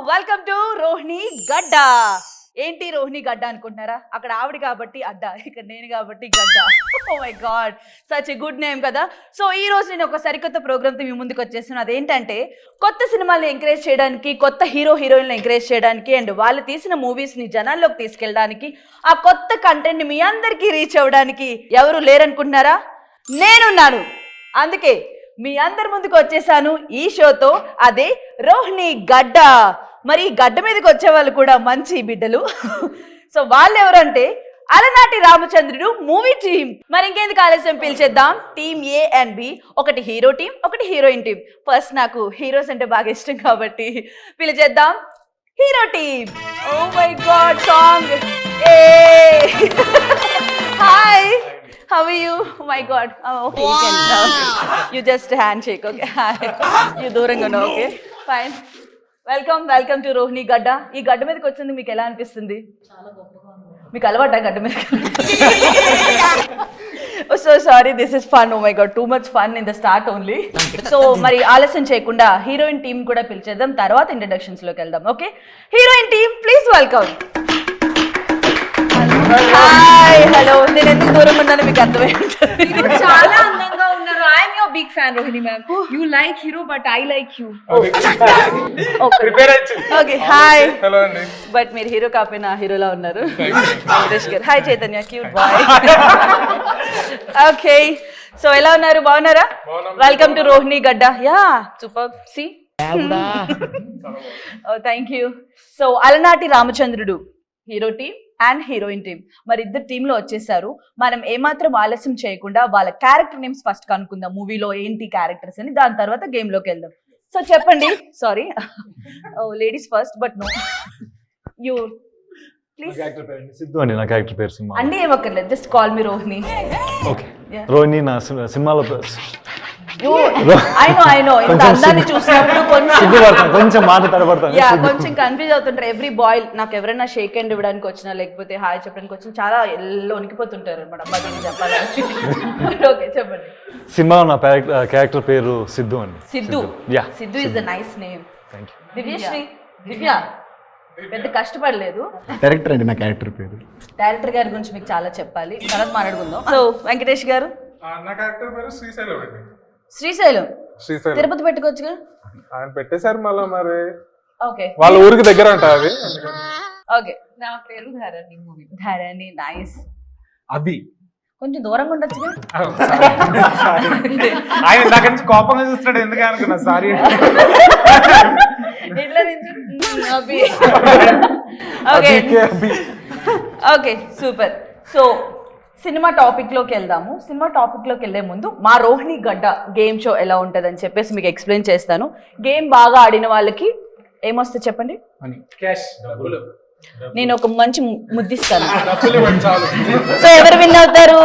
Welcome to Rohini గడ్డ. ఏంటి రోహిణి గడ్డ అనుకుంటున్నారా? అక్కడ ఆవిడ కాబట్టి అడ్డ, ఇక్కడ నేను కాబట్టి గడ్డ. Oh my god, such a good name కదా. సో ఈ రోజు నేను ఒక సరికొత్త ప్రోగ్రామ్తో మీ ముందుకు వచ్చేసాను. అదేంటంటే కొత్త సినిమాల్ని ఎంకరేజ్ చేయడానికి, కొత్త హీరోయిన్లు ఎంకరేజ్ చేయడానికి, అండ్ వాళ్ళు తీసిన మూవీస్ని జనాల్లోకి తీసుకెళ్ళడానికి, ఆ కొత్త కంటెంట్ని మీ అందరికీ రీచ్ అవ్వడానికి ఎవరు లేరనుకుంటున్నారా? నేనున్నాను. అందుకే మీ అందరి ముందుకు వచ్చేసాను ఈ షోతో. అదే రోహిణి గడ్డ. మరి గడ్డ మీదకి వచ్చే వాళ్ళు కూడా మంచి బిడ్డలు. సో వాళ్ళు ఎవరంటే అలనాటి రామచంద్రుడు మూవీ టీం. మరి ఇంకెందుకు ఆలస్యం, పిలిచేద్దాం టీమ్ ఏ అండ్ బి. ఒకటి హీరో టీం, ఒకటి హీరోయిన్ టీం. ఫస్ట్ నాకు హీరోస్ అంటే బాగా ఇష్టం కాబట్టి పిలిచేద్దాం hero team. Oh my god, song. Hey hi, how are you? Oh my god. Oh, okay, wow. You can you just handshake, okay? Hi. You దూరంగా ఉన్నా, okay? Fine. Welcome to Rohini గడ్డ. ఈ గడ్డ మీదకి వచ్చింది మీకు ఎలా అనిపిస్తుంది? చాలా గొప్పగా ఉంది. మీకు అలవాటా గడ్డ మీద? So sorry, this is fun. Oh my god, too much fun in the start only. So మరి ఆలస్యం చేయకుండా హీరోయిన్ టీం కూడా పిలిచేద్దాం, తర్వాత ఇంట్రడక్షన్స్ లోకి వెళ్దాం. Okay, heroine team please welcome. Hi, hello. నేను ఎందుకు దూరం ఉన్నాను మీకు అర్థమైంది. చాలా అందంగా ఉన్నారు. I'm your big fan Rohini ma'am. You like hero but I like you. Okay, hi. Hello అండి. బట్ మీరు హీరో కాకపోయినా హీరోలా ఉన్నారు. వెంకటేష్ గారు. Hi Chaitanya, cute boy. Okay, so ఎలా ఉన్నారు? బాగున్నారా? వెల్కమ్ టు రోహిణి గడ్డ. Yeah, super. See, oh thank you. So అలనాటి రామచంద్రుడు hero team and heroine team, మరి ఇద్దరు టీంలో వచ్చేసారు. మనం ఏమాత్రం ఆలస్యం చేయకుండా వాళ్ళ క్యారెక్టర్ నేమ్స్ ఫస్ట్ కనుక్కుందాం. మూవీలో ఏంటి క్యారెక్టర్స్ అని, దాని తర్వాత గేమ్ లోకి వెళ్దాం. సో చెప్పండి. Sorry, ladies first, but no you please. Siddhu అండి నా క్యారెక్టర్ పేరు. సినిమా అండి ఏమక్కర్లేదు, just call me Rohini. Okay, Rohini నా సినిమాలో I know ఇంత అందాన్ని చూసినప్పుడు కొంచెం మాట తడబడతాను. కొంచెం కన్ఫ్యూజ్ అవుతుంటారు ఎవ్రీ బాయ్. నాకు ఎవరైనా షేక్ హ్యాండ్ ఇవ్వడానికి వచ్చినా, లేకపోతే హాయ్ చెప్పడానికి వచ్చినా చాలా ఎల్లో వణికిపోతుంటారు అనమాట. అబ్బాయి చెప్పాలని. ఓకే చెప్పండి. సినిమాలో నా క్యారెక్టర్ పేరు సిద్ధు అండి. Siddhu. Yeah, Siddhu is the nice name. Thank you. Divyasri. Divya పెద్ద కష్టపడలేదు. డైరెక్టర్ అండి నా క్యారెక్టర్ పేరు. డైరెక్టర్ గారి గురించి మీకు చాలా చెప్పాలి, తర్వాత మాట్లాడుకుందాం. సో వెంకటేష్ గారు. నా క్యారెక్టర్ పేరు శ్రీశైలం అండి. శ్రీశైలం. తిరుపతి పెట్టుకోవచ్చుగా. ఆయన పెట్టేశారు మళ్ళీ. మరి ఓకే, వాళ్ళ ఊరికి దగ్గర అంట అది. ఓకే, నా పేరు ధరణి. మూవీ ధరణి. నైస్. అది కొంచెం దూరంగా ఉండొచ్చుగా. ఆయన ఇందాక నుంచి కోపంగా చూస్తున్నాడు, ఎందుకు అనుకున్నా. Sorry. Okay super. So cinema topic లోకి వెళ్దాము. సినిమా టాపిక్ లోకి వెళ్లే ముందు మా రోహిణి గడ్డ గేమ్ షో ఎలా ఉంటుంది అని చెప్పేసి మీకు ఎక్స్ప్లెయిన్ చేస్తాను. గేమ్ బాగా ఆడిన వాళ్ళకి ఏమొస్తుంది చెప్పండి? నేను ఒక మంచి ముద్దిస్తాను. సో ఎవరు విన్ అవుతారు?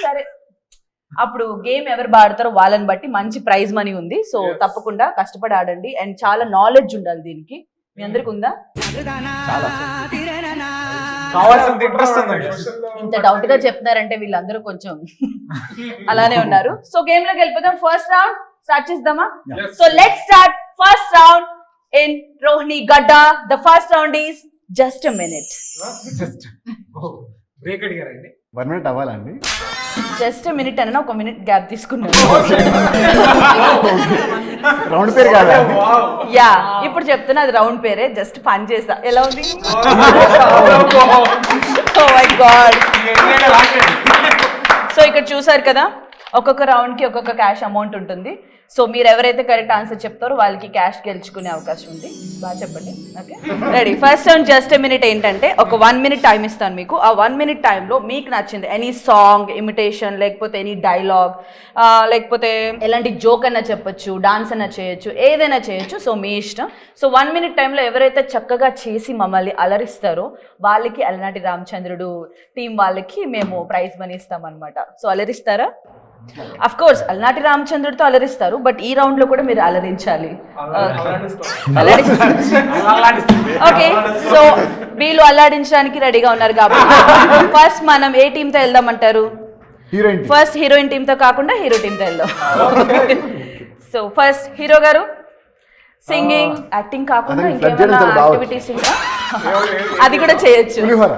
సరే, అప్పుడు గేమ్ ఎవరు బాడతారో వాళ్ళని బట్టి మంచి ప్రైజ్ మనీ ఉంది. సో తప్పకుండా కష్టపడి ఆడండి, అండ్ చాలా నాలెడ్జ్ ఉండాలి దీనికి. మీ అందరికి ఉందా? ఇంత డౌట్ గా చెప్తున్నారంటే వీళ్ళందరూ కొంచెం అలానే ఉన్నారు. సో గేమ్ లోకి వెళ్ళిపోతాం. ఫస్ట్ రౌండ్ స్టార్ట్ చేద్దామా? So let's start first round in Rohini Gadda. The first round is just a minute. Break అడిగారండి. 1 minute అవ్వాలండి. జస్ట్ మినిట్ అన్న, ఒక మినిట్ గ్యాప్ తీసుకున్నాను. రౌండ్ పేరు కాదా? యా, ఇప్పుడు చెప్తున్నా అది రౌండ్ పేరే, జస్ట్ పని చేసా. ఎలా ఉంది? ఓ మై గాడ్. సో ఇక్కడ చూసారు కదా, ఒక్కొక్క రౌండ్ కి ఒక్కొక్క క్యాష్ అమౌంట్ ఉంటుంది. సో మీరు ఎవరైతే కరెక్ట్ ఆన్సర్ చెప్తారో వాళ్ళకి క్యాష్ గెలుచుకునే అవకాశం ఉంది. బాగా చెప్పండి. Okay, ready. First round just a minute ఏంటంటే ఒక 1 minute టైం ఇస్తాను మీకు. ఆ 1 minute టైంలో మీకు నచ్చింది ఎనీ సాంగ్, ఇమిటేషన్, లేకపోతే ఎనీ డైలాగ్, లేకపోతే ఎలాంటి జోక్ అన్నా చెప్పొచ్చు, డాన్స్ అన్నా చేయొచ్చు, ఏదైనా చేయొచ్చు. సో మీ ఇష్టం. సో 1 minute టైంలో ఎవరైతే చక్కగా చేసి మమ్మల్ని అలరిస్తారో వాళ్ళకి అలనాటి రామచంద్రుడు టీం వాళ్ళకి మేము ప్రైజ్ మనీ ఇస్తాం అనమాట. సో అలరిస్తారా? అఫ్ కోర్స్ అలనాటి రామచంద్రుడితో అలరిస్తారు, బట్ ఈ రౌండ్ లో కూడా మీరు అలరించాలి. ఓకే, సో వీళ్ళు అల్లాడించడానికి రెడీగా ఉన్నారు కాబట్టి ఫస్ట్ మనం ఏ టీమ్ తో వెళ్దామంటారు? హీరోయిన్ ఫస్ట్ హీరోయిన్ టీమ్ తో కాకుండా హీరో టీమ్ తో వెళ్దాం. సో ఫస్ట్ హీరో గారు సింగింగ్ యాక్టింగ్ కాకుండా అదే ఇంకేమైనా ఫ్లడ్ చేయడం చాలా యాక్టివిటీస్ ఇంకా అది కూడా చేయొచ్చు, పులిహోర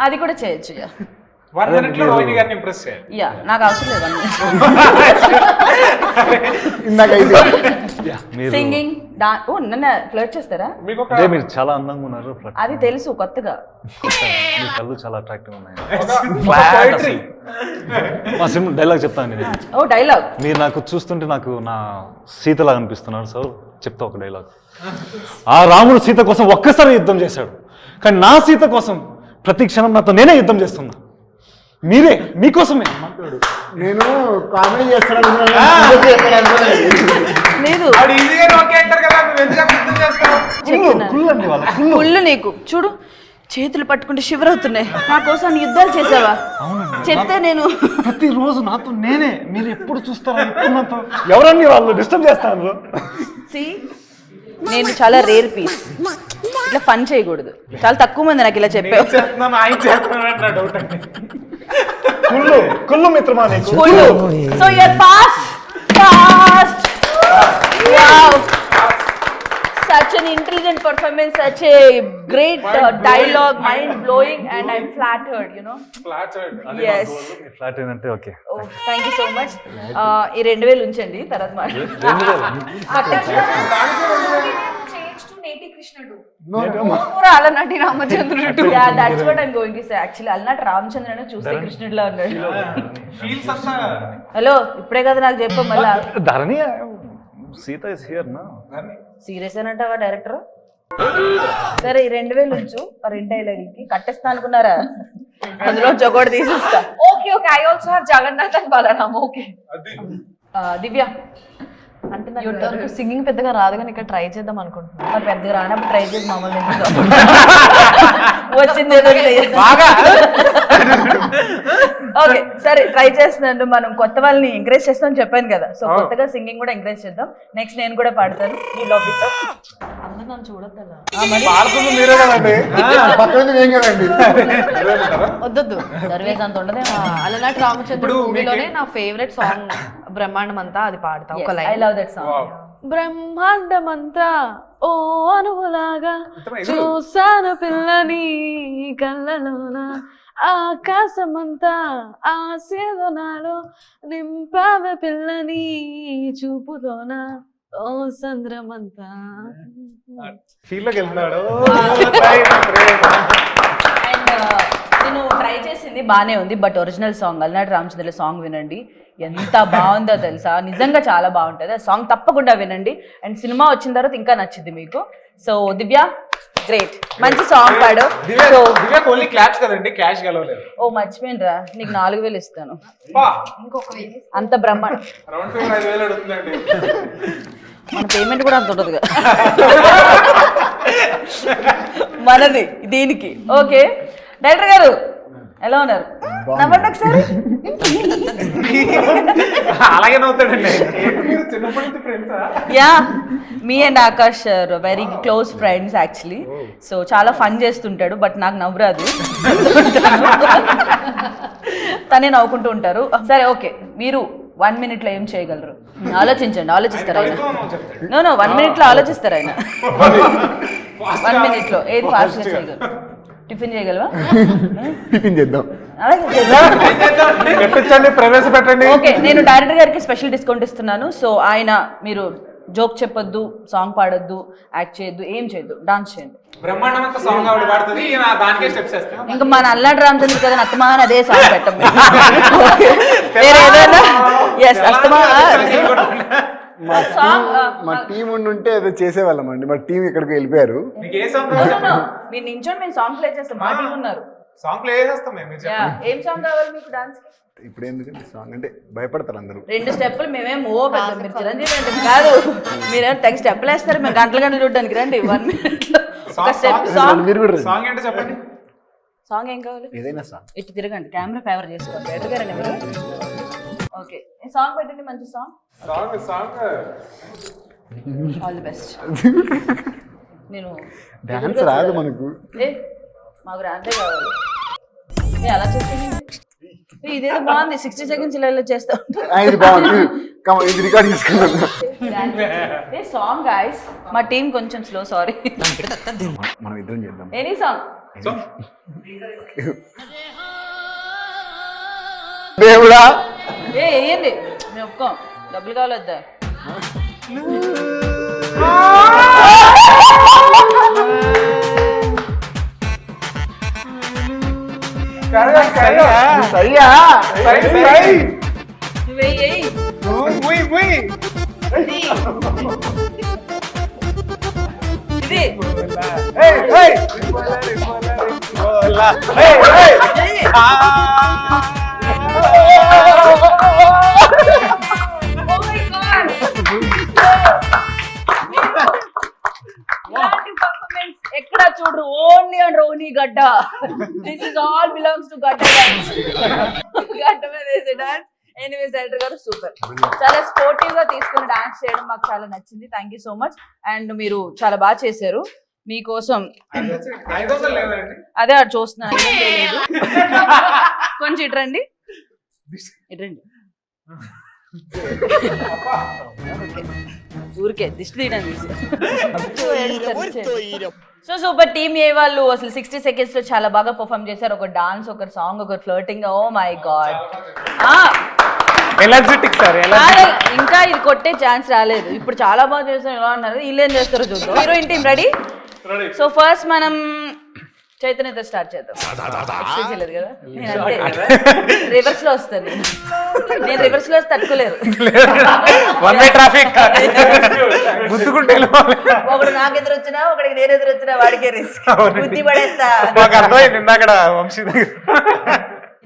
అది కూడా చేయొచ్చు. 1 minute లో రోహిణి గారిని ఇంప్రెస్ చేయాలి. యా నాకు అవసరం లేదు ఇందాక అయితే మీరు సింగింగ్ ఓ నన్ను ఫ్లర్ట్ చేస్తారా? మీకు ఒక అంటే మీరు చాలా అందంగా ఉన్నారు. అది తెలుసు కొత్తగా. మీ కళ్ళు చాలా అట్రాక్టివ్ ఉన్నాయి. poetry. మా సినిమా డైలాగ్ చెప్తాను నేను. ఓ డైలాగ్. మీరు నాకు చూస్తుంటే నాకు నా సీతలాగా అనిపిస్తున్నారు. సో చెప్తా ఒక డైలాగ్. ఆ రాముడు సీత కోసం ఒక్కసారి యుద్ధం చేశాడు, కానీ నా సీత కోసం ప్రతి క్షణం నాతో నేనే యుద్ధం చేస్తున్నా. మీరే మీకోసమే. నేను కామెడీ చేస్తాను లేదు వాడు ఈజీగా ఓకే అంటారు కదా, నువ్వు ఎందుకు అర్థం చేస్తావు? కుళ్ళు నీకు చూడు, చేతులు పట్టుకుంటే షివర్ అవుతున్నాయి. నా కోసం యుద్ధాలు చేసావా? చెప్తే నేను ప్రతిరోజు నాతో నేనే. మీరు ఎప్పుడు చూస్తారా? ఎప్పుడు నాతో ఎవరన్నీ వాళ్ళు డిస్టర్బ్ చేస్తారు. See, నేను చాలా రేర్ పీస్. ఇట్లా ఫన్ చేయకూడదు. చాలా తక్కువ మంది నాకు ఇలా చెప్పావు. చేస్తున్నాను ఆయన చేస్తున్నాను అంటే నా డౌట్ అండి. కుళ్ళు మిత్రమా నీకు? కుళ్ళు. So you're passed. Wow. Such an intelligent performance, such a great dialogue, mind blowing, and I'm flattered, you know. Yes. Flat ఏంటంటే okay. Oh, thank you so much. ఈ 2000 ఉంచండి, తర్వాత అలనాటి రామచంద్రుడు. Yeah, that's what I'm going to say. Actually, అలనాటి రామచంద్రుడు చూస్తే కృష్ణుడిలా ఉన్నాడు. ఫీల్స్ అంతా హలో, ఇప్పుడే కదా నాకు చెప్పా మళ్ళా. ధరణి సీత ఇస్ హియర్ నా. సీరియస్ అంటావా డైరెక్టర్? సరే ఈ 2000 ఉంచు. 2 డైలాగులకి కట్టేస్తా అనుకున్నారా? అందులో చొకోటి తీసేస్తా. Okay, I also have Jagannath and Balaram. Okay. దివ్య అంటే నాకు సింగింగ్ పెద్దగా రాదు కానీ ఇక్కడ ట్రై చేద్దాం అనుకుంటున్నాను. మరి పెద్దగా రానప్పుడు ట్రై చేసి మమ్మల్ని వచ్చింది ఏదో ఓకే సరే ట్రై చేస్తున్నాను. మనం కొత్త వాళ్ళని ఎంకరేజ్ చేస్తామని చెప్పాను కదా, సో కొత్తగా సింగింగ్ కూడా ఎంకరేజ్ చేద్దాం. నెక్స్ట్ నేను కూడా పాడతాను. ఈ లాబీతో అందరూ నన్ను చూడొద్దా? పాడుతుంది మీరే కదండి. పక్కన ఏం కదండి. వద్దొద్దు దర్వేజ్ అంత ఉండదే. అలనాటి రామచంద్రుడు మూవీలోనే నా ఫేవరెట్ సాంగ్ బ్రహ్మాండం అంతా, అది పాడతా ఒక ఐ లైన్. Love that song. బ్రహ్మాండమంతా ఓ అనువులాగా చూసాను పిల్లని కళ్ళలోన, ఆకాశమంతా ఆశీర్వనాలు నింపావే పిల్లని చూపులోన, ఓ సంద్రమంతా. ఫీల్ లోకి వెళ్తున్నాడు. అండ్ నేను ట్రై చేసింది బానే ఉంది, బట్ ఒరిజినల్ సాంగ్ అలనాటి రామచంద్రుల సాంగ్ వినండి, ఎంత బాగుందో తెలుసా. నిజంగా చాలా బాగుంటుంది ఆ సాంగ్, తప్పకుండా వినండి. అండ్ సినిమా వచ్చిన తర్వాత ఇంకా నచ్చింది మీకు. సో దివ్య గ్రేట్, మంచి సాంగ్ పాడు. ఓన్లీ క్లాప్స్ కదండి, క్యాష్ గెలవలేదు. ఓ మర్చిపోయినరా, నీకు 4000 ఇస్తాను. బా, అంత బ్రహ్మాండ రౌండ్ ఫిగర్ 5000 అడుగుతుందండి. మన పేమెంట్ కూడా అంత ఉంటుంది మనది దీనికి. ఓకే డైరెక్టర్ గారు ఎలా ఉన్నారు? నవ్వండి ఒకసారి. అలాగే నవ్వుతాడండి. చిన్నప్పటి నుంచి ఫ్రెండ్సా? Yeah, me and Akash very close friends actually. So చాలా ఫన్ చేస్తుంటాడు, బట్ నాకు నవ్వురాదు. తనే నవ్వుకుంటూ ఉంటారు. సరే ఓకే, మీరు 1 minute లో ఏం చేయగలరు? ఆలోచించండి, ఆలోచిస్తారు ఆయన. నో 1 minute లో ఆలోచిస్తారు ఆయన. 1 minute లో ఏది ఫాస్ట్ గా చేయగలరు? టిఫిన్ చేయగలవా? టిఫిన్ చేద్దాం. పెట్టండి, ప్రవేశపెట్టండి. ఓకే, నేను డైరెక్టర్ గారికి స్పెషల్ డిస్కౌంట్ ఇస్తున్నాను. సో ఆయన మీరు జోక్ చెప్పొద్దు, సాంగ్ పాడొద్దు, యాక్ట్ చేయొద్దు, ఏం చేయొద్దు, డాన్స్ చేయండి. బ్రహ్మాండమంత సాంగ్ ఆవిడ పాడుతుంది, దానికే స్టెప్స్ వేస్తాం. ఇంకా మన అల్లాడి రామచంద్ర కదా అత్తమాన్ అదే సాంగ్ పెట్టం. వేరే ఏదైనా ఎస్ అస్తమా మా టీం ఉంటే ఏదో చేసేవాళ్ళం అండి. మా టీం ఇక్కడికి వెళ్ళిపోయారు. మీకు ఏ సాంగ్ మీరు నించోండి, మేము సాంగ్ ప్లే చేస్తాం. మా టీం ఉన్నారు. సాంగ్ ప్లే చేస్తాం మేము. ఏం సాంగ్ కావాలి మీకు డాన్స్? ఇప్పుడు ఎందుకంటే సాంగ్ అంటే భయపడతారు అందరూ. 2 స్టెప్పులు మేమేం పెద్ద చిరంజీవి అంటే కాదు. మీరేం తెగ స్టెప్పులు వేస్తారు, మేము గంటలు చూడడానికి రండి. 1 minute లో ఒక స్టెప్ సాంగ్. మీరు కూడా సాంగ్ ఏంటో చెప్పండి. సాంగ్ ఏం కావాలి? ఏదైనా సాంగ్. ఇటు తిరగండి, కెమెరా ఫేవర్ చేసుకోండి. ఎదురుగారండి మీరు. ఓకే, సాంగ్ పెట్టండి, మంచి song. Song all the best. నేను డాన్స్ రాదు మనకు. మాకు రాంతే కావాలి. అలా చేస్తే ఇదేదో బాగుంది 60 seconds ఇలా చేస్తా ఇది బాగుంది ఇది రికార్డ్ చేసుకున్నాను. సాంగ్ గైస్ మా టీం కొంచెం స్లో సారీ మనం ఇద్దరం చేద్దాం. ఎనీ సాంగ్ దేవుడా వేయండి మేము ఒప్పుకోం డబ్బులు కావాలి వద్దా సయ్యా వెయ్యి ఇది ఎక్కడ చూడరు ఓన్లీ అండ్ రోహిణి గడ్డ this is all belongs to గడ్డ డాన్స్ గడ్డ మీద వేసే డాన్స్ ఎనీవేస్ డైరెక్టర్ గారు సూపర్ చాలా స్పోర్టివ్ గా తీసుకుని డాన్స్ చేయడం మాకు చాలా నచ్చింది thank you so much and మీరు చాలా బాగా చేశారు మీకోసం అదే అటు చూస్తున్నాను లేదు కొంచెం ఇటరండి ఇటరండి ఊరికే దిష్టి తీయడానికి సో సూపర్ టీమ్ ఏ వాళ్ళు అసలు 60 seconds లో చాలా బాగా పర్ఫామ్ చేశారు ఒక డాన్స్ ఒక సాంగ్ ఒక ఫ్లర్టింగ్ ఓ మై గాడ్ ఎలర్జెటిక్ సార్ ఇంకా ఇది కొట్టే ఛాన్స్ రాలేదు ఇప్పుడు చాలా బాగా చేస్తారు ఎలా అన్నారు వీళ్ళు ఏం చేస్తారో చూద్దాం heroine team ready so first మనం చైతన్యతో స్టార్ట్ చేద్దాం చేయలేదు కదా రివర్స్ లో వస్తాను నేను రివర్స్ లో తట్టుకోలేరు గుద్దుకుంటే ఒకడు నాకు ఎదురు వచ్చినా ఒకడికి నేను ఎదురు వచ్చినా వాడికే రిస్క్ బుద్ధి పడేస్తా ఇందాక వంశీ ఏం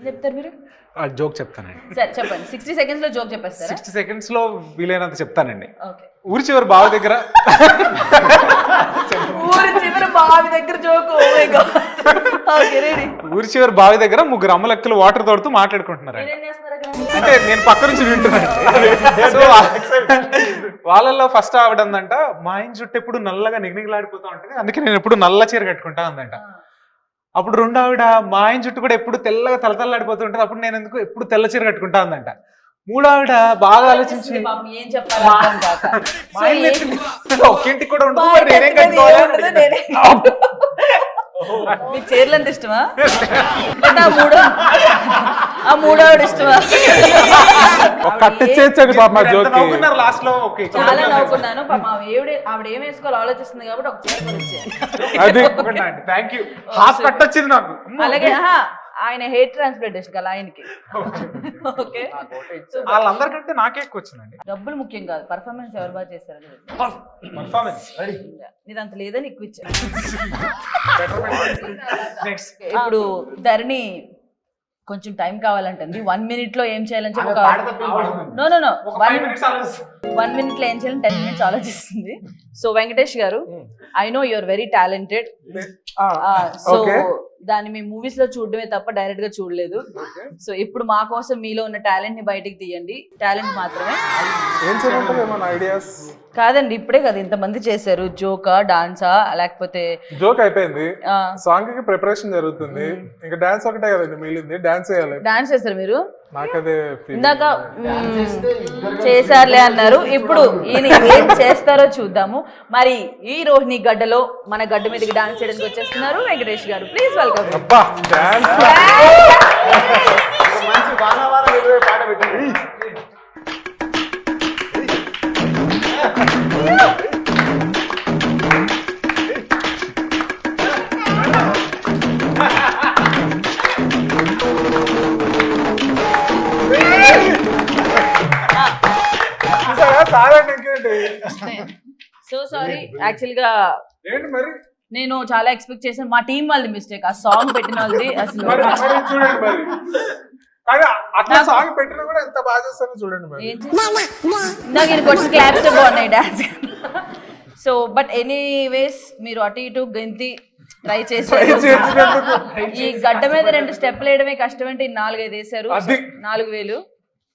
చెప్తారు మీరు జోక్ చెప్తానండి సరే చెప్పండి 60 seconds లో జోక్ చెప్పేస్తారా 60 seconds లో వీలైనంత చెప్తానండి ఓకే ఊరి చివరి బావ దగ్గర ఊరి చివరి బావి దగ్గర joke oh my god okay ready ఊరి చివరి బావి దగ్గర ముగ్గురు అమ్మలక్కలు వాటర్ తోడుతూ మాట్లాడుకుంటున్నారండి మీరేం చేస్తున్నారు అక్కడ అంటే నేను పక్క నుంచి వింటున్నాను సో వాళ్ళల్లో ఫస్ట్ ఆవిడందంట మా ఆయన చుట్టూ ఎప్పుడు నల్లగా నిగనిగలాడిపోతా ఉంటుంది అందుకే నేను ఎప్పుడు నల్ల చీర కట్టుకుంటా అందంట అప్పుడు రెండు ఆవిడ మా ఆయన చుట్టూ కూడా ఎప్పుడు తెల్లగా తలతల్లాడిపోతుంటది అప్పుడు నేను ఎందుకు ఎప్పుడు తెల్ల చీర కట్టుకుంటా ఉందంట మూడు ఆవిడ బాగా ఆలోచించి పాపం ఏం చెప్పాలి అర్థం కాక. మా సో ఆయన ఏ- ఎత్తుకుని ఒకేంటి కూడా ఉండదు మరి నేనేం కట్టుకోవాలి అని ఉండదు, నేనే. మీకు చీరలు ఎంత ఇష్టమా అంటే ఆ మూడోవిడ ఇష్టమా కట్టించేది పాప మా జోకి లాస్ట్ లో ఓకే చాలా నవ్వుకున్నాను పాప ఆవిడ ఏం వేసుకోవాలో ఆలోచిస్తుంది కాబట్టి ఒక చీర కొనిచ్చాను అది థ్యాంక్ యూ హాఫ్ కట్టొచ్చింది నాకు అలాగే ఆయన హెయిర్ ట్రాన్స్ప్లాంటేషన్ కదా ఆయనకి ఓకే వాళ్ళందరికంటే నాకే ఎక్కువ వచ్చిందండి డబ్బులు ముఖ్యం కాదు పర్ఫార్మెన్స్ ఎవరు బాగా చేశారు పర్ఫార్మెన్స్ నీదంత లేదని ఎక్కువ ఇచ్చారు నెక్స్ట్ ఇప్పుడు ధరణి కొంచెం టైం కావాలంటుంది 1 minute లో ఏం చేయాలని చెప్పి నో 1 minute లో ఏం చేయాలని 10 minutes ఆలోచిస్తుంది సో వెంకటేష్ గారు I know you're very talented so దాన్ని మేము మూవీస్ లో చూడడమే తప్ప డైరెక్ట్ గా చూడలేదు సో ఇప్పుడు మా కోసం మీలో ఉన్న టాలెంట్ ని బయటికి తీయండి టాలెంట్ మాత్రమే ఏం చేయమంటారు ఏమన్నా ఐడియాస్? కాదండి ఇప్పుడే కదా ఇంతమంది చేశారు జోకా డాన్సా లేకపోతే జోక్ అయిపోయింది సాంగ్ కి ప్రిపరేషన్ జరుగుతుంది ఇంకా డాన్స్ ఒకటే కదండి మిగిలింది డాన్స్ చేయాలి డాన్స్ చేస్తారు మీరు నాకదే feeling. ఇందాక చేశారులే అన్నారు ఇప్పుడు ఈయన ఏం చేస్తారో చూద్దాము మరి ఈ రోహిణి గడ్డలో మన గడ్డ మీదకి డాన్స్ చేయడానికి వచ్చేస్తున్నారు వెంకటేష్ గారు ప్లీజ్ వెల్కమ్ అబ్బా డాన్స్ మంచి వానవారం ఎదురే పాట పెట్టింది. సారండి ఇంకేంటి సో సారీ యాక్చువల్ గా ఏంటి మరి నేను చాలా ఎక్స్పెక్ట్ చేశాను మా టీం వాళ్ళది మిస్టేక్ ఆ సాంగ్ పెట్టిన వాళ్ళది అసలు మరి చూడండి మరి కానీ అట్లా సాంగ్ పెట్టినా కూడా ఎంత బాగా చేస్తారో చూడండి మరి ఏం ఇందాక ఈయన కొట్టిన క్లాప్స్ బాగున్నాయి డాన్స్ సో బట్ ఎనీవేస్ మీరు అటు ఇటు గెంతి ట్రై చేశారు ఈ గడ్డ మీద 2 స్టెప్లు వేయడమే కష్టం అంటే 4-5 వేశారు అది. 4000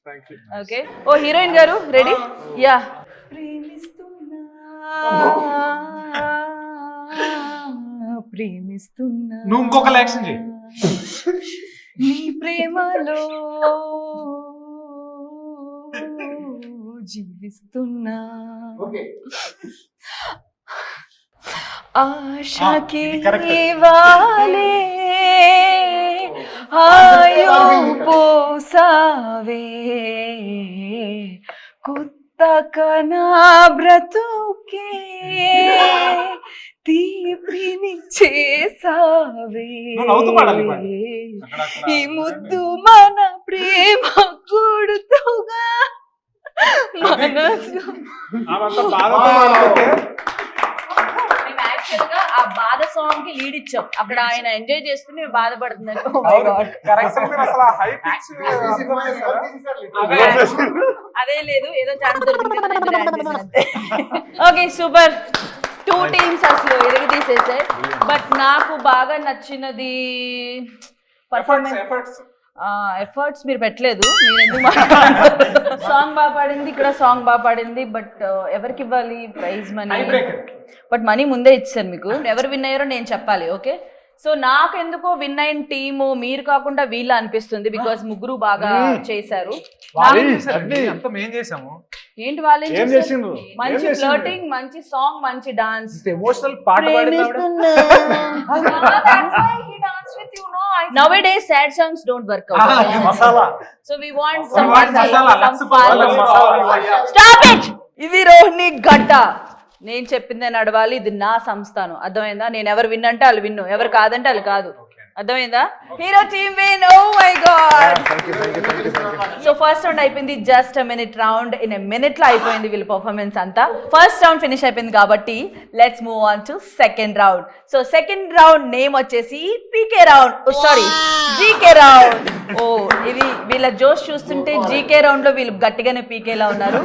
thank you okay oh heroine గారు రెడీ యా ప్రేమిస్తున్నా నువ్వు ఇంకొక యాక్షన్ చేయి నీ ప్రేమలో జీవిస్తున్నా ఆశకి వాలే ఆయో పోసావే కొత్తకనా బ్రతుకే తీపిని చేసావే నువ్వు నవ్వుతూ పాడాలి పాడు. ఈ ముద్దు మన ప్రేమ కొడుతుగా మనసు మేము యాక్చువల్ గా ఆ బాధ సాంగ్ కి లీడ్ ఇచ్చాం. అక్కడ ఆయన ఎంజాయ్ చేస్తూ మేము బాధపడుతున్నారు. Oh my God. అదే లేదు, ఏదో ఛాన్స్ దొరికింది. ఓకే సూపర్, 2 టీమ్స్ అసలు ఎరుగు తీసేసాయి. బట్ నాకు బాగా నచ్చినది ఎఫర్ట్స్ మీరు పెట్టలేదు. మీరు ఎందుకు సాంగ్ బాగా పాడింది, ఇక్కడ సాంగ్ బాగా పాడింది. బట్ ఎవరికి ఇవ్వాలి ప్రైజ్ మనీ? బట్ మనీ ముందే ఇచ్చాను మీకు. ఎవరు విన్ అయ్యారో నేను చెప్పాలి. ఓకే, సో నాకు ఎందుకో విన్ అయిన టీము మీరు కాకుండా వీళ్ళ అనిపిస్తుంది. బికాస్ ముగ్గురు బాగా చేశారు. అంతా మేం చేసాము. ఏంటి వాళ్ళు ఏం చేసిండ్రు? మంచి ఫ్లర్టింగ్, మంచి సాంగ్, మంచి డాన్స్. ఎమోషనల్ పాట Nowadays sad songs don't work out. Masala So we want We some want masala, masala, some masala. fun. Stop it! ఇది రోహిణి గడ్డ. నేను చెప్పిందే నడవాలి. ఇది నా సంస్థానం. అర్థమైందా? నేను ఎవరు విన్ అంటే వాళ్ళు విన్ను, ఎవరు కాదంటే వాళ్ళు కాదు. అర్థమైందా? Hero team win. Oh my god. So first round అయిపోయింది. Just a minute round. In a minute లో అయిపోయింది వీళ్ళ పర్ఫార్మెన్స్ అంతా. ఫస్ట్ రౌండ్ ఫినిష్ అయిపోయింది కాబట్టి let's move on to second round. So second round name వచ్చేసి PK round. Sorry, GK round. ఓ ఇది వీళ్ళ జోష్ చూస్తుంటే జీకే రౌండ్ లో వీళ్ళు గట్టిగానే పీకేలా ఉన్నారు.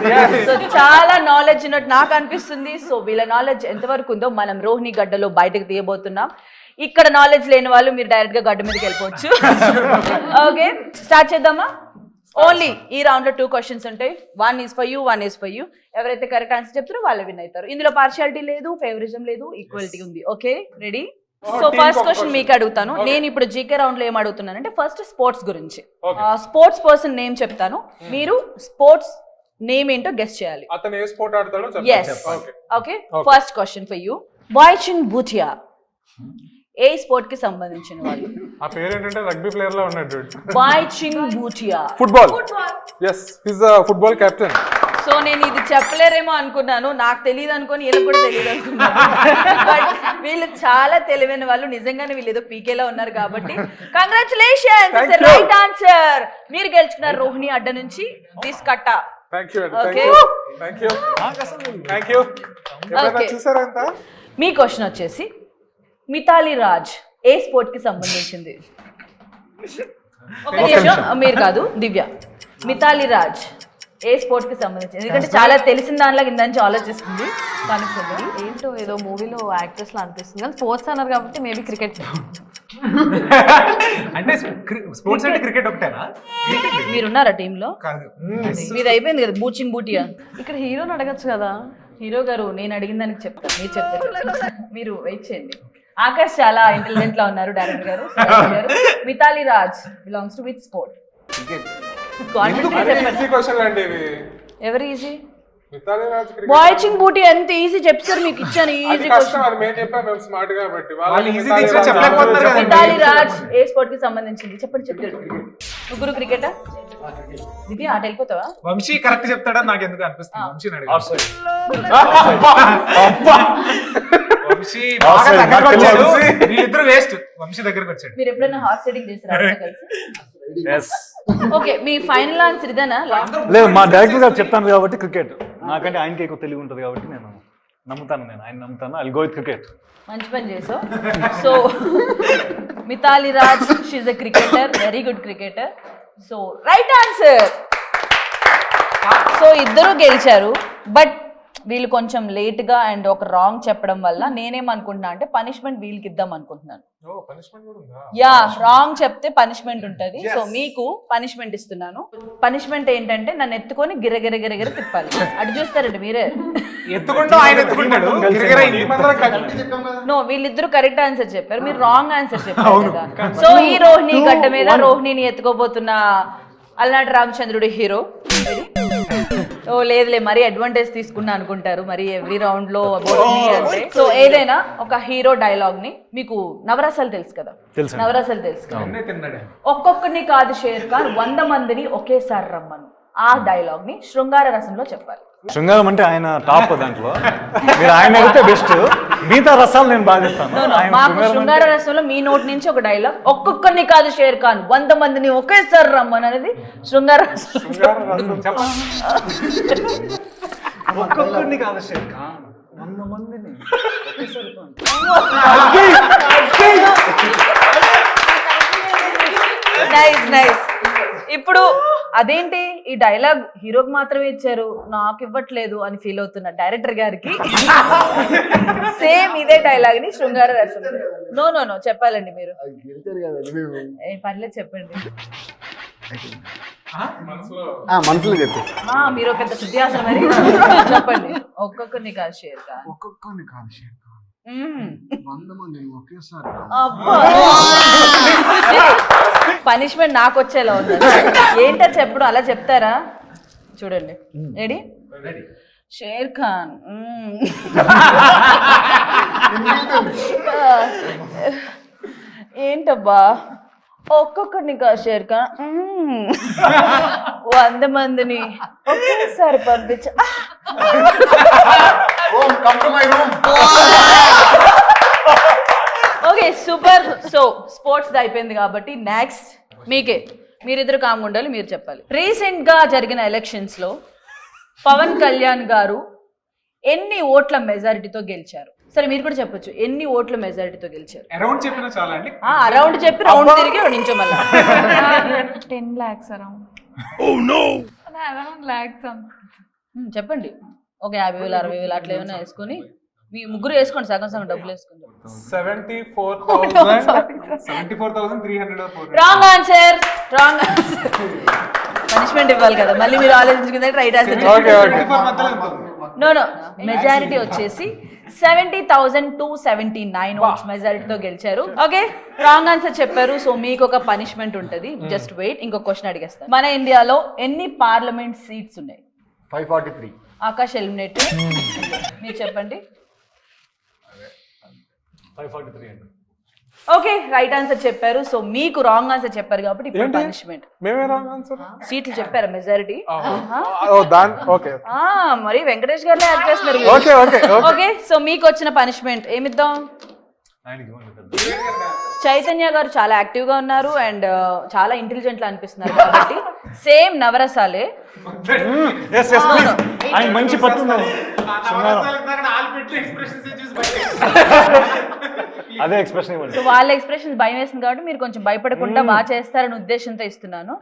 సో చాలా నాలెడ్జ్ ఉన్నట్టు నాకు అనిపిస్తుంది. సో వీళ్ళ నాలెడ్జ్ ఎంతవరకు ఉందో మనం రోహిణి గడ్డలో బయటకు తీయబోతున్నాం. ఇక్కడ నాలెడ్జ్ లేని వాళ్ళు మీరు డైరెక్ట్ గా గడ్డ మీదకి వెళ్ళిపోవచ్చు. ఓకే స్టార్ట్ చేద్దామా? ఓన్లీ ఈ రౌండ్ లో 2 క్వశ్చన్స్ ఉంటాయి. 1 is for you, 1 is for you. ఎవరైతే కరెక్ట్ ఆన్సర్ చెప్తారో వాళ్ళు విన్ అవుతారు. ఇందులో పార్షియాలిటీ లేదు, ఫేవరిజం లేదు, ఈక్వాలిటీ ఉంది. Okay ready? So first question మీకు అడుగుతాను. నేను ఇప్పుడు జీకే రౌండ్ లో ఏం అడుగుతున్నానంటే ఫస్ట్ స్పోర్ట్స్ గురించి. స్పోర్ట్స్ పర్సన్ నేమ్ చెప్తాను, మీరు స్పోర్ట్స్ నేమ్ ఏంటో గెస్ చేయాలి. అతను ఏ స్పోర్ట్ ఆడతాడో yes. Okay first question for you. Baichung Bhutia ఏ స్పోర్ట్ కి సంబంధించిన వాళ్ళు? ఆ పేరు ఏంటంటే రగ్బీ ప్లేయర్ లా ఉన్నాడు. Baichung Bhutia football. Yes, his football captain. So నేను ఇది చెప్పలేరేమో అనుకున్నాను, నాకు తెలియదు అనుకోని వీళ్ళకి కూడా తెలియదు అనుకున్నాను. బట్ వీళ్ళు చాలా తెలివైన వాళ్ళు. నిజంగానే వీళ్ళు ఏదో పీకేలా ఉన్నారు కాబట్టి కంగ్రాచులేషన్స్, రైట్ ఆన్సర్. మీరు గెలుచుకున్నారు రోహిణి అడ్డ నుంచి దిస్ కట్ట. చూసారా ఎంత? మీ క్వశ్చన్ వచ్చేసి మితాలి రాజ్ ఏ స్పోర్ట్ కి సంబంధించింది? ఒక నిమిషం, మీరు కాదు దివ్య. మితాలి రాజ్ ఏ స్పోర్ట్ కి సంబంధించింది? ఎందుకంటే చాలా తెలిసిన దానిలో కింద నుంచి ఆలోచిస్తుంది. కనుక్కుందాం. ఏంటో ఏదో మూవీలో యాక్ట్రెస్ లా అనిపిస్తుంది కానీ స్పోర్ట్స్ అన్నారు కాబట్టి మేబీ క్రికెట్. అంటే స్పోర్ట్స్ అంటే క్రికెట్ ఒకటేనా? మీరున్నారా టీమ్ లో? కాదు, మీది అయిపోయింది కదా బూచింగ్ బూటియా. ఇక్కడ హీరోని అడగచ్చు కదా. హీరో గారు నేను అడిగిన దానికి చెప్తాను, మీరు చెప్తారు. మీరు వెయిట్ చేయండి. ఆకాష్ చాలా ఇంటెలిజెంట్ లా ఉన్నారు డైరెక్టర్ గారు. Mithali Raj belongs to which sport? ఎవరు ఈజీ? వాచింగ్ బూటీ ఎంత ఈజీ చెప్తారు మీకు ఇచ్చాను. ఈజీ మితాలి రాజ్ ఏ స్పోర్ట్ కి సంబంధించింది? చెప్పండి చెప్పండి. ముగ్గురు క్రికెటా? దివ్య ఆట వెళ్ళిపోతావా? వంశీ కరెక్ట్ చెప్తాడని నాకు ఎందుకు అనిపిస్తుంది. వంశీని అడిగాను. వంశీ బాగా దగ్గరకు వచ్చాడు. వీళ్ళిద్దరు వేస్ట్. వంశీ దగ్గరకు వచ్చాడు. మీరు ఎప్పుడైనా హార్స్ రైడింగ్ చేశారా కలిసి? ఓకే మీ ఫైనల్ ఆన్సర్ ఇదేనా? లేదు, మా డైరెక్టర్ గారు చెప్తాను కాబట్టి క్రికెట్. నాకంటే ఆయనకి ఎక్కువ తెలివి ఉంటుంది కాబట్టి నేను నమ్ముతాను. ఆయన నమ్ముతాను. I go with cricket. మంచి పని చేసావు. So Mithali Raj she's a cricketer, very good cricketer. So right answer. So ఇద్దరు గెలిచారు. బట్ వీళ్ళు కొంచెం లేట్ గా అండ్ ఒక రాంగ్ చెప్పడం వల్ల నేనేమనుకుంటున్నా అంటే పనిష్మెంట్ వీళ్ళకి ఇద్దాం అనుకుంటున్నాను. ఓ పనిష్మెంట్ కూడా ఉందా? యా, రాంగ్ చెప్తే పనిష్మెంట్ ఉంటది. సో మీకు పనిష్మెంట్ ఇస్తున్నాను. పనిష్మెంట్ ఏంటంటే నన్ను ఎత్తుకొని గిరగిర తిప్పాలి. అటు చూస్తారండి మీరే. ఎత్తుకుంటూ ఆయన ఎత్తుకుంటాడు. గిరగిర మేమందరం కలిసి నో, వీళ్ళిద్దరు కరెక్ట్ ఆన్సర్ చెప్పారు, మీరు రాంగ్ ఆన్సర్ చెప్పారు కదా. సో ఈ రోహిణి గడ్డ మీద రోహిణిని ఎత్తుకోబోతున్న అలనాటి రామచంద్రుడి హీరో. ఓ లేదులే, మరి అడ్వాంటేజ్ తీసుకున్నా అనుకుంటారు మరి ఎవ్రీ రౌండ్ లో అంటే. సో ఏదైనా ఒక హీరో డైలాగ్ ని, మీకు నవరసాలు తెలుసు కదా, తెలుసు. నవరసాలు తెలుసు కదా. తిన్నాడు. ఒక్కొక్కరిని కాదు షేర్ ఖాన్, 100 మందిని ఒకేసారి రమ్మను. ఆ డైలాగ్ ని శృంగార రసంలో చెప్పాలి. శృంగారం అంటే ఆయన టాప్ దాంట్లో, మీరు ఆయన అయితే బెస్ట్, మిగతా రసాలు నేను బాగా చెప్తాను. మాకు శృంగార రసంలో మీ నోటి నుంచి ఒక డైలాగ్, ఒక్కొక్కరిని కాదు షేర్ ఖాన్ 100 మందిని ఒకేసారి రమ్మను అనేది శృంగార రసం. ఒక్కొక్కరిని కాదు షేర్ ఖాన్ 100 మందిని ఒకేసారి నైస్. ఇప్పుడు అదేంటి ఈ డైలాగ్ హీరోకి మాత్రమే ఇచ్చారు, నాకు ఇవ్వట్లేదు అని ఫీల్ అవుతున్న డైరెక్టర్ గారికి సేమ్ ఇదే డైలాగ్ ని శృంగార రసం. నో చెప్పాలండి మీరు. పర్లేదు చెప్పండి. మనసులో చెప్పి మీరు పెద్ద శుద్ధియాసన మరి చెప్పండి. ఒక్కొక్కరిని కాదు షేర్ ఖాన్, ఒక్కొక్కరిని కాదు షేర్ ఖాన్ 100 మందిని ఒకేసారి. పనిష్మెంట్ నాకు వచ్చేలా ఉంది. ఏంటో చెప్పడం అలా చెప్తారా? చూడండి, రెడీ? షేర్ ఖాన్ ఏంటబ్బా, ఒక్కొక్కరిని కాదు షేర్ ఖాన్ 100 మందిని ఒకేసారి పంపించ. Okay super. సో స్పోర్ట్స్ అయిపోయింది కాబట్టి నెక్స్ట్ మీకే, మీరిద్దరు కామ్ ఉండాలి, మీరు చెప్పాలి. రీసెంట్ గా జరిగిన ఎలక్షన్స్ లో పవన్ కళ్యాణ్ గారు ఎన్ని ఓట్ల మెజారిటీతో గెలిచారు? సరే మీరు కూడా చెప్పొచ్చు, ఎన్ని ఓట్ల మెజారిటీతో గెలిచారు? అరౌండ్ చెప్పినా చాలా అండి. అరౌండ్ చెప్పి రౌండ్ తిరిగి నించో మళ్ళా. 10 lakhs around. Around lakhs something. చెప్పండి. ఒక 50,000 60,000 అట్లా ఏమైనా వేసుకొని మీ ముగ్గురు వేసుకోండి, సగం సగం డబ్బులు వేసుకోండి. 74,300. Wrong answer. పనిష్మెంట్ ఇవ్వాలి కదా, మళ్ళీ మీరు ఆలోచించుకుంటే రైట్ ఆన్సర్. నో మెజారిటీ వచ్చేసి 70,279 ఓట్స్ మెజారిటీతో గెలిచారు. ఓకే, రాంగ్ ఆన్సర్ చెప్పారు. సో మీకు ఒక పనిష్మెంట్ ఉంటుంది, జస్ట్ వెయిట్. ఇంకో క్వశ్చన్ అడిగేస్తాను. మన ఇండియాలో ఎన్ని పార్లమెంట్ సీట్స్ ఉన్నాయి? 543. ఆకాష్ ఎలిమినేట్. మీరు చెప్పండి. 543 అండి. ఓకే, రైట్ ఆన్సర్ చెప్పారు. సో మీకు రాంగ్ ఆన్సర్ చెప్పారు కాబట్టి ఇప్పుడు పనిష్మెంట్. మేమే రాంగ్ ఆన్సర్. సీట్లు చెప్పారా మెజారిటీ? ఓకే మరి వెంకటేష్ గారినే యాడ్ చేస్తున్నారు. ఓకే ఓకే ఓకే, సో మీకు వచ్చిన పనిష్మెంట్ ఏమిద్దాం? ఆయనకి ఇవ్వండి పెద్ద. చైతన్య గారు చాలా యాక్టివ్ గా ఉన్నారు అండ్ చాలా ఇంటెలిజెంట్ లా అనిపిస్తున్నారు కాబట్టి సేమ్ నవరసాలే. Yes, please. ఆయన మంచి పట్టున్నారు. అదే ఎక్స్ప్రెషన్ ఇవ్వండి. సో వాళ్ళ ఎక్స్ప్రెషన్ భయం వేస్తుంది కాబట్టి మీరు కొంచెం భయపడకుండా బాగా చేస్తారని ఉద్దేశంతో ఇస్తున్నాను.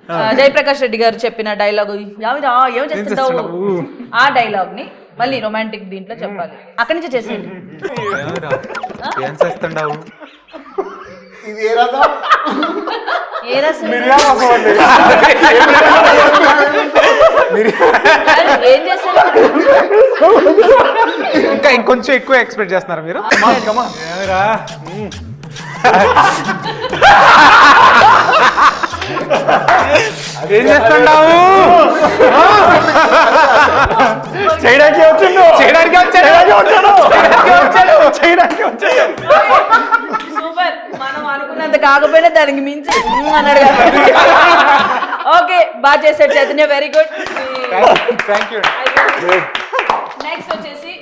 జయప్రకాష్ రెడ్డి గారు చెప్పిన డైలాగ్ ఏం చేస్తుంటావు, ఆ డైలాగ్ ని మళ్ళీ రొమాంటిక్ దీంట్లో చెప్పాలి. అక్కడి నుంచి చేసేయండి. ఏం చేస్తుండవు? ఇది ఏ రసం? ఏ రసం? ఏం చేస్తారు? ఇంకా ఇంకొంచెం ఎక్కువ ఎక్స్పెక్ట్ చేస్తున్నారు మీరు? ఏం చేస్తుండవు? చేయడానికి వచ్చాడు. సూపర్. మనం అనుకున్నంత కాకపోయినా దానికి మించి అన్నాడు కాబట్టి ఓకే, బాగా చేశాడు Chaitanya, very good. Thank you. Next వచ్చేసి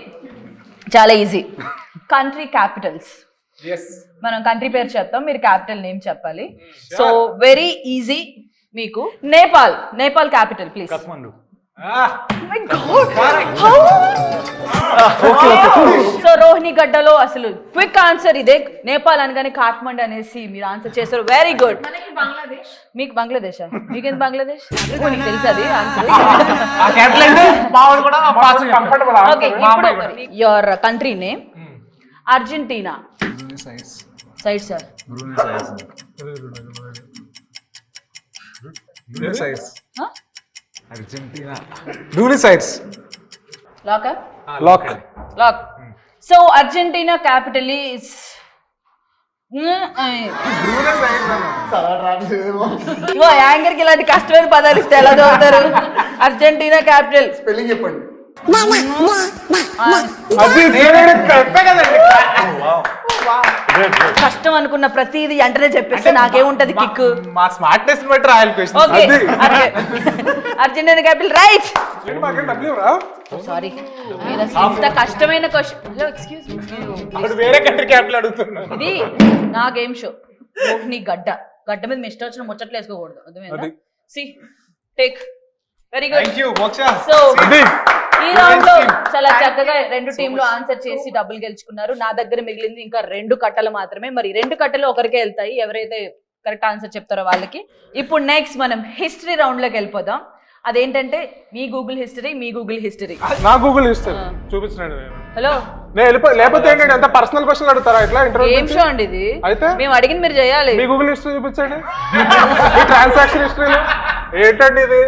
చాలా ఈజీ, కంట్రీ క్యాపిటల్స్. మనం కంట్రీ పేరు చెప్తాం, మీరు క్యాపిటల్ నేమ్ చెప్పాలి. సో వెరీ ఈజీ మీకు. Nepal capital please. Kathmandu. So Rohini గడ్డలో అసలు క్విక్ ఆన్సర్ ఇదే. నేపాల్ అనగానే కాఠ్మండ్ అనేసి మీరు ఆన్సర్ చేశారు. Very good. మనకి బంగ్లాదేశ్. మీకు బంగ్లాదేశా? మీకేంది బంగ్లాదేశ్? నీకు తెలుసు అది ఆన్సర్. ఓకే, ఇప్పుడు your country name. Argentina. Side sir. Lock lock. So Argentina capital is anchor కి ఇలాంటి కష్టమైన పదాలు ఇస్తే ఎలా చదువుతారు? అర్జెంటీనా క్యాపిటల్ స్పెల్లింగ్ చెప్పండి. కష్టం అనుకున్న ప్రతిదీ వెంటనే చెప్పేస్తే నాకేముంటది కిక్. మా స్మార్ట్నెస్ బట్టి రాయాలి question. Okay, Argentina capital right. Sorry, మీరు అసలు ఇంత కష్టమైన క్వశ్చన్. ఎక్స్క్యూజ్ మీ, వేరే కంట్రీ క్యాపిటల్ అడుగుతున్నా. ఇది నా గేమ్ షో. రోహిణి గడ్డ. గడ్డ మీద మీ ఇష్టం వచ్చిన ముచ్చట్లు వేసుకోకూడదు, అర్థమైందా? సి టేక్. Very good. Thank you Moksha. So ఈ రౌండ్ లో చాలా చక్కగా రెండు టీంలు ఆన్సర్ చేసి డబ్బులు గెలుచుకున్నారు. నా దగ్గర మిగిలింది ఇంకా 2 కట్టలు మాత్రమే. మరి 2 కట్టలు ఒకరికే వెళ్తాయి, ఎవరైతే కరెక్ట్ ఆన్సర్ చెప్తారో వాళ్ళకి. ఇప్పుడు నెక్స్ట్ మనం హిస్టరీ రౌండ్ లోకి వెళ్ళిపోదాం. అదేంటంటే మీ గూగుల్ హిస్టరీ, మీ గూగుల్ హిస్టరీ. నా గూగుల్ హిస్టరీ చూపించండి. హలో, లేకపోతే ఏంటంటే ఎంత పర్సనల్ క్వశ్చన్ అడుగుతారా ఇట్లా ఇంటర్వ్యూ? ఏం షో అండి ఇది? అయితే మేము అడిగింది మీరు చేయాలి. మీ గూగుల్ హిస్టరీ చూపించండి. ఈ ట్రాన్సాక్షన్ హిస్టరీలో ఏంటండి ఇది?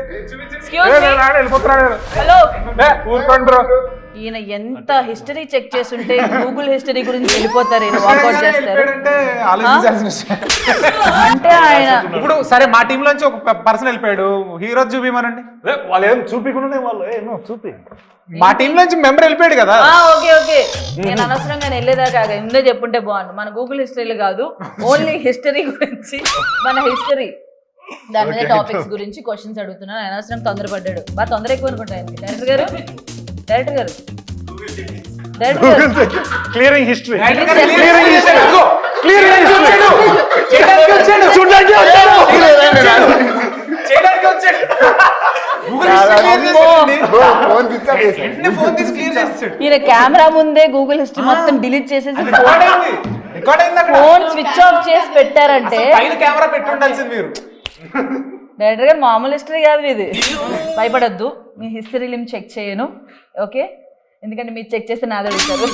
వెళ్ళిపోతున్నాను. హలో, ఊరుకోండి బ్రో. ఈయన ఎంత హిస్టరీ చెక్ చేస్తుంటే గూగుల్ హిస్టరీ గురించి వెళ్ళిపోతారు, ఈయన వాకౌట్ చేస్తారు. అంటే ఆయన ఇప్పుడు సరే మా టీం లోంచి ఒక పర్సన్ వెళ్ళిపోయాడు, హీరో చూపిమనండి. వాళ్ళు ఏం చూపించకుండా వాళ్ళు ఏమో చూపి. మా టీం నుంచి మెంబర్ వెళ్ళిపోయాడు కదా. ఓకే ఓకే, నేను అనవసరంగా వెళ్ళేదాకా ముందే చెప్పుంటే బాగుండు. మన గూగుల్ హిస్టరీలు కాదు, ఓన్లీ హిస్టరీ గురించి, మన హిస్టరీ దాని మీద టాపిక్స్ గురించి క్వశ్చన్స్ అడుగుతున్నాను. అనవసరం తొందరపడ్డాడు, బాగా తొందర ఎక్కువ అనుకుంటా. డైరెక్టర్ గారు, డైరెక్టర్ గారు, డైరెక్టర్ గారు, క్లియరింగ్ హిస్టరీ. ఈయన కెమెరా ముందే గూగుల్ హిస్టరీ మొత్తం డిలీట్ చేసేసి ఫోన్ స్విచ్ ఆఫ్ చేసి పెట్టారంటే కెమెరా పెట్టి ఉండాల్సింది మీరు. డైరెక్టర్ గారు మామూలు హిస్టరీ కాదు ఇది, భయపడొద్దు. మీ హిస్టరీ లిమ్ చెక్ చేయను, ఓకే? ఎందుకంటే మీరు చెక్ చేస్తే నాది అడుగుతారు.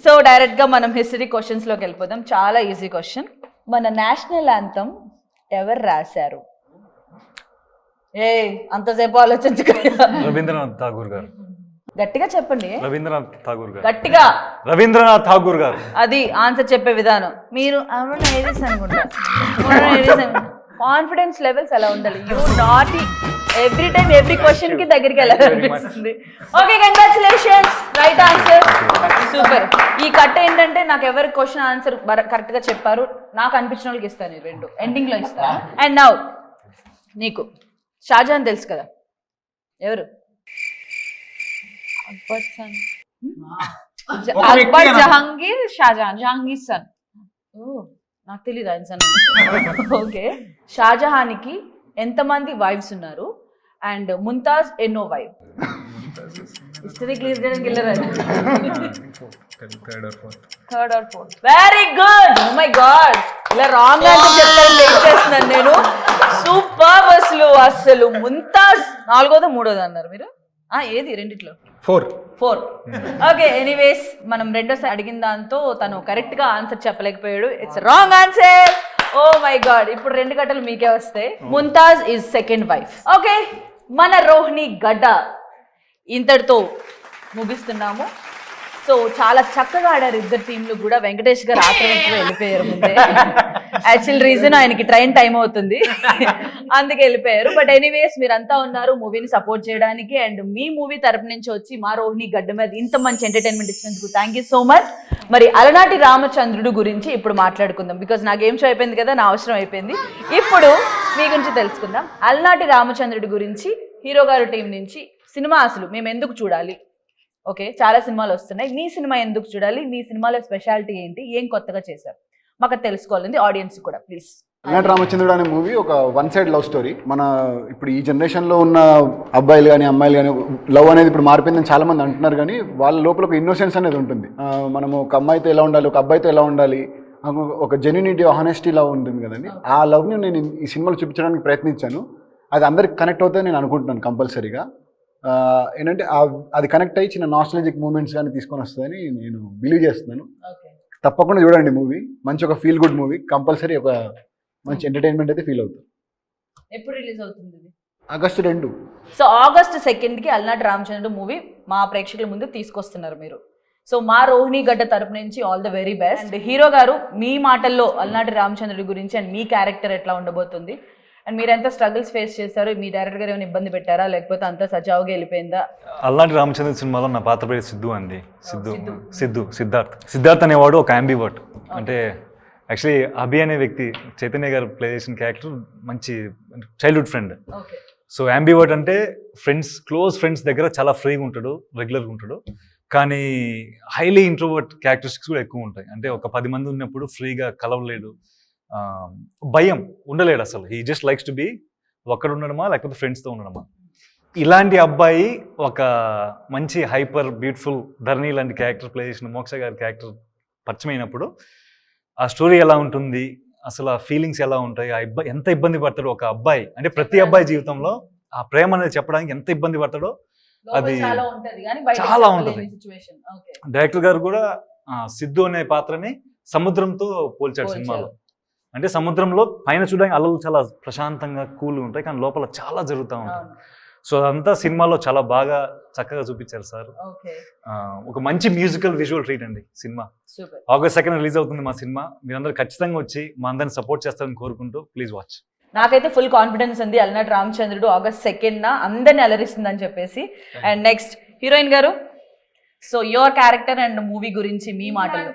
సో డైరెక్ట్గా మనం హిస్టరీ క్వశ్చన్స్లోకి వెళ్ళిపోదాం. చాలా ఈజీ క్వశ్చన్. మన నేషనల్ యాంథమ్ ఎవరు రాశారు? అంతసేపు ఆలోచించుకోండి. రవీంద్రనాథ్ ఠాగూర్ గారు. గట్టిగా చెప్పండి. రవీంద్రనాథ్ ఠాగూర్ గారు. గట్టిగా. రవీంద్రనాథ్ ఠాగూర్ గారు. అది ఆన్సర్ చెప్పే విధానం. మీరు అవును ఏరీస్ అనుకుంటా, కాన్ఫిడెన్స్ లెవెల్స్ అలా ఉండాలి. You not every time every question కి దగ్గరికి వెళ్ళాలనిపిస్తుంది. Okay, congratulations, right answer, super. ఈ కట్ ఏంటంటే నాకు ఎవరి క్వశ్చన్ ఆన్సర్ కరెక్ట్ గా చెప్పారు నాకు అనిపించిన వాళ్ళకి ఇస్తాను, 2 ఎండింగ్ లో ఇస్తాను. అండ్ నౌ నీకు షాజహాన్ తెలుసు కదా, ఎవరు? అక్బర్ సన్. అక్బర్ జహాంగీర్ షాజహాన్, జహాంగీర్ సన్. నాకు తెలియదు ఆయన సన్. ఓకే, షాజహాన్కి ఎంతమంది వైఫ్స్ ఉన్నారు అండ్ ముంతాజ్ ఎన్నో వైఫ్? హిస్టరీ క్లియర్ చేయడానికి వెళ్ళారు. Third or fourth. Very good. Oh my god, ఇలా రాంగ్ ఆన్సర్ చెప్తాను వెయిట్ చేస్తున్నాను నేను. సూపర్. అసలు ముంతాజ్ 4వ 3వ అన్నారు మీరు. ఏది రెండిట్లో? 4. ఓకే, ఎనీవేస్ మనం రెండోసారి అడిగిన దాంతో తను కరెక్ట్ గా ఆన్సర్ చెప్పలేకపోయాడు. It's wrong answer. Oh my god, ఇప్పుడు 2 గంటలు మీకే వస్తాయి. Mumtaz is second wife. Okay, మన రోహిణి గడ్డ ఇంతటితో ముగిస్తున్నాము. సో చాలా చక్కగా ఆడారు ఇద్దరు టీంలు కూడా. వెంకటేష్ గారు ఆక్రమించి వెళ్ళిపోయారు ముందే. యాక్చువల్ రీజన్ ఆయనకి ట్రైన్ టైం అవుతుంది, అందుకే వెళ్ళిపోయారు. బట్ ఎనీవేస్ మీరంతా ఉన్నారు మూవీని సపోర్ట్ చేయడానికి. అండ్ మీ మూవీ తరపు నుంచి వచ్చి మా రోహిణి గడ్డ మీద ఇంత మంచి ఎంటర్టైన్మెంట్ ఇచ్చినందుకు థ్యాంక్ యూ సో మచ్. మరి అలనాటి రామచంద్రుడు గురించి ఇప్పుడు మాట్లాడుకుందాం, బికాజ్ నా గేమ్ షో అయిపోయింది కదా, నా అవసరం అయిపోయింది. ఇప్పుడు మీ గురించి తెలుసుకుందాం. అలనాటి రామచంద్రుడి గురించి హీరో గారు టీం నుంచి సినిమా అసలు మేము ఎందుకు చూడాలి? ఓకే, చాలా సినిమాలు వస్తున్నాయి, మీ సినిమా ఎందుకు చూడాలి? మీ సినిమాలో స్పెషాలిటీ ఏంటి? ఏం కొత్తగా చేశారు? మాకు తెలుసుకోవాలండి, ఆడియన్స్ కూడా ప్లీజ్. అలనాటి రామచంద్రుడు అనే మూవీ ఒక వన్ సైడ్ లవ్ స్టోరీ. మన ఇప్పుడు ఈ జనరేషన్లో ఉన్న అబ్బాయిలు కానీ అమ్మాయిలు కానీ లవ్ అనేది ఇప్పుడు మారిపోయిందని చాలా మంది అంటున్నారు, కానీ వాళ్ళ లోపల ఒక ఇన్నోసెన్స్ అనేది ఉంటుంది. మనము ఒక అమ్మాయితో ఎలా ఉండాలి, ఒక అబ్బాయితో ఎలా ఉండాలి, ఒక జెన్యూనిటీ హానెస్టీ లవ్ ఉంటుంది కదండి. ఆ లవ్ని నేను ఈ సినిమాలో చూపించడానికి ప్రయత్నించాను. అది అందరికి కనెక్ట్ అవుతుందని నేను అనుకుంటున్నాను కంపల్సరీగా. ఏంటంటే అది కనెక్ట్ అయ్యి చిన్న నాస్టాలజిక్ మూమెంట్స్ కానీ తీసుకొని వస్తుందని నేను బిలీవ్ చేస్తున్నాను. తప్పకుండా చూడండి మూవీ. మంచి ఒక ఫీల్ గుడ్ మూవీ, కంపల్సరీ ఒక మంచి ఎంటర్టైన్మెంట్ అయితే ఫీల్ అవుతుంది. ఎప్పుడు రిలీజ్ అవుతుంది ఇది? ఆగస్టు 2. సో ఆగస్ట్ 2కి అలనాటి రామచంద్రుడు మూవీ మా ప్రేక్షకుల ముందు తీసుకొస్తున్నారు మీరు. సో మా రోహిణి గడ్డ తరపు నుంచి all the very best. And hero గారు మీ మాటల్లో అలనాటి రామచంద్రుడి గురించి అండ్ మీ క్యారెక్టర్ ఎట్లా ఉండబోతుంది, అండ్ మీరు ఎంత స్ట్రగుల్స్ ఫేస్ చేశారు, మీ డైరెక్టర్ గారు ఏమైనా ఇబ్బంది పెట్టారా లేకపోతే అంతా సజావుగా వెళ్ళిపోయిందా? అల్లాంటి రామచంద్ర సినిమాలో నా పాత్ర పేరు సిద్ధు అండి. సిద్ధార్థ్ అనేవాడు ఒక యాంబివర్ట్. అంటే యాక్చువల్లీ అభి అనే వ్యక్తి చైతన్య గారు ప్లే చేసిన క్యారెక్టర్ మంచి చైల్డ్హుడ్ ఫ్రెండ్. సో యాంబివర్ట్ అంటే ఫ్రెండ్స్, క్లోజ్ ఫ్రెండ్స్ దగ్గర చాలా ఫ్రీగా ఉంటాడు, రెగ్యులర్గా ఉంటాడు, కానీ హైలీ ఇంట్రోవర్ట్ క్యారెక్టరిస్టిక్స్ కూడా ఎక్కువ ఉంటాయి. అంటే ఒక 10 మంది ఉన్నప్పుడు ఫ్రీగా కలవలేడు, భయం ఉండలేడు అసలు. He just likes to be ఒక్కడ ఉండడమా లేకపోతే ఫ్రెండ్స్తో ఉండడమా. ఇలాంటి అబ్బాయి ఒక మంచి హైపర్ బ్యూటిఫుల్ ధరణి లాంటి క్యారెక్టర్ ప్లే చేసిన మోక్ష గారి క్యారెక్టర్ పరిచయమైనప్పుడు ఆ స్టోరీ ఎలా ఉంటుంది, అసలు ఆ ఫీలింగ్స్ ఎలా ఉంటాయి, ఎంత ఇబ్బంది పడతాడు ఒక అబ్బాయి, అంటే ప్రతి అబ్బాయి జీవితంలో ఆ ప్రేమ అనేది చెప్పడానికి ఎంత ఇబ్బంది పడతాడో అది చాలా ఉంటుంది. డైరెక్టర్ గారు కూడా సిద్ధు అనే పాత్రని సముద్రంతో పోల్చాడు సినిమాలో. అంటే సముద్రంలో పైన చూడడానికి అలలు చాలా ప్రశాంతంగా కూల్గా ఉంటాయి, కానీ లోపల చాలా జరుగుతూ ఉంటాయి. సో అదంతా సినిమాలో చాలా బాగా చక్కగా చూపించారు సార్. ఒక మంచి మ్యూజికల్ విజువల్ ట్రీట్ అండి సినిమా. ఆగస్ట్ 2 రిలీజ్ అవుతుంది మా సినిమా. మీరందరూ ఖచ్చితంగా వచ్చి మా అందరిని సపోర్ట్ చేస్తారని కోరుకుంటూ ప్లీజ్ వాచ్. నాకైతే ఫుల్ కాన్ఫిడెన్స్ ఉంది అలనాటి రామచంద్రుడు ఆగస్ట్ 2న అందరిని అలరిస్తుందని చెప్పేసి. అండ్ నెక్స్ట్ హీరోయిన్ గారు, so your character and movie గురించి మీ మాటలు.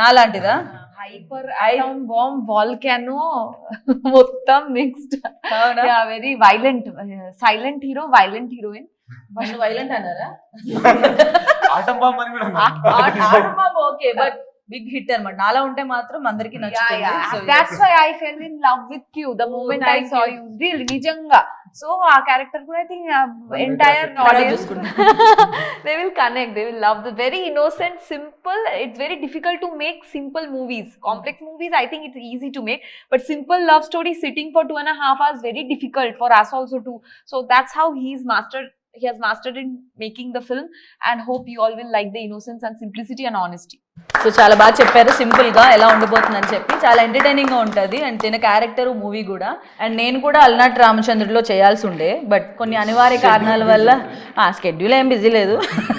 నాలాంటిదా? హైపర్ ఐటమ్ బాంబ్ వాల్కానో మొత్తం mixed. Very violent, silent hero, violent heroine. Violent అన్నారా? ఆటం బాంబ్ అని కూడా ఓకే, బట్ బిగ్ హిట్ అన్నమాట. నాలా ఉంటే మాత్రం అందరికి నచ్చుతుంది. That's why I fell in love with you the moment I saw you. Really, నిజంగా. So ఆ క్యారెక్టర్ కూడా I think entire audience they will connect, they will love the very innocent, simple. It's very difficult to make simple movies. Complex movies I think it's easy to make, but simple love story sitting for 2.5 hours very difficult for us also too. So that's how he has mastered in making the film, and hope you all will like the innocence and simplicity and honesty. So చాలా బాగా చెప్పారు, simple గా ఎలా ఉండబోతుందని చెప్పి. చాలా entertaining గా ఉంటుంది అండ్ తిన క్యారెక్టర్ మూవీ కూడా. అండ్ నేను కూడా అలనాటి రామచంద్రుడిలో చేయాల్సి ఉండే, బట్ కొన్ని అనివార్య కారణాల వల్ల స్కెడ్యూల్ ఏం బిజీ లేదు,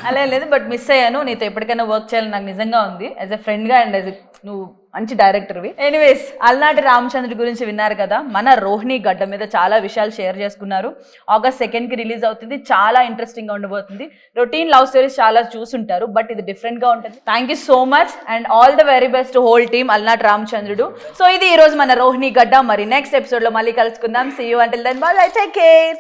అలా లేదు, బట్ మిస్ అయ్యాను. నీతో ఎప్పటికైనా వర్క్ చేయాలని నాకు నిజంగా ఉంది, యాజ్ ఎ ఫ్రెండ్గా అండ్ యాజ్ నువ్వు మంచి డైరెక్టర్వి. ఎనీవేస్, అలనాటి రామచంద్రుడి గురించి విన్నారు కదా. మన రోహిణి గడ్డ మీద చాలా విషయాలు షేర్ చేసుకున్నారు. ఆగస్ట్ 2కి రిలీజ్ అవుతుంది. చాలా ఇంట్రెస్టింగ్గా ఉండబోతుంది. రొటీన్ లవ్ స్టోరీస్ చాలా చూసుంటారు, బట్ ఇది డిఫరెంట్గా ఉంటుంది. Thank you so much and all the very best whole team అలనాటి రామచంద్రుడు. సో ఇది ఈరోజు మన రోహిణి గడ్డ. మరి నెక్స్ట్ ఎపిసోడ్లో మళ్ళీ కలుసుకుందాం. See you until then, bye, take care.